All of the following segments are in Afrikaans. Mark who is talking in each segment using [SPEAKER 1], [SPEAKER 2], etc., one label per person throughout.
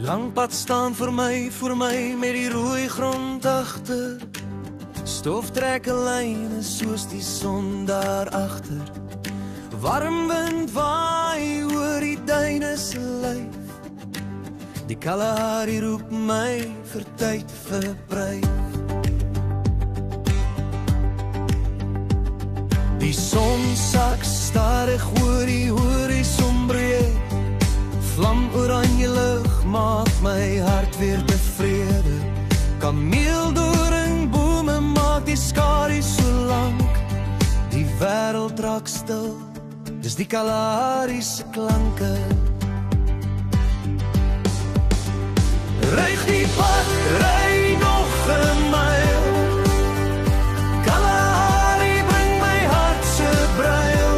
[SPEAKER 1] Lang pad staan voor my met die rooi grond agter. Stof trek 'n lyne soos die son daar agter. Warm wind waai oor die duine se lyf. Die Kalahari roep my vir tyd vir bryf. Die son sak stadig oor die horison breed. Vlam oranje lig maak my hart weer tevrede. Kameeldoringbome maak die skadu so lank. Die wêreld raak stil, dis die Kalahari se klanke. Ryg die pad, ry nog 'n myl. Kalahari bring my hart se bruil.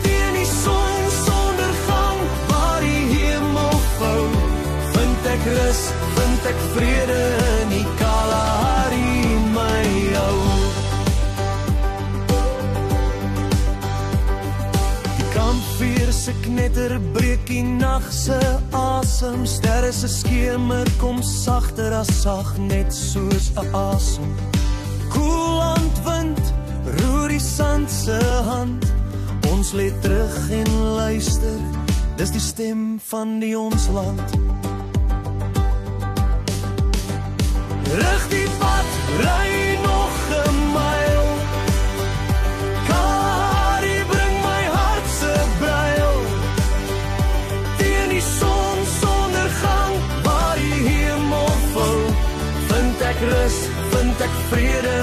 [SPEAKER 1] Teen die son sonder gang, waar die hemel vou. Vind ek rus, vind ek vrede in die Kalahari my ou. Die kampvuur se knetter breek die nag se asem. Sterre se skemer kom sagter as sag, net soos 'n asem. Koeland wind roer die sand se hand. Ons lê terug en luister, dis die stem van die ons land. Rig die pad, ry nog 'n myl. Kalahari bring my hart se bruil. Teen die son sonder gang, waar die hemel vou. Vind ek rus, vind ek vrede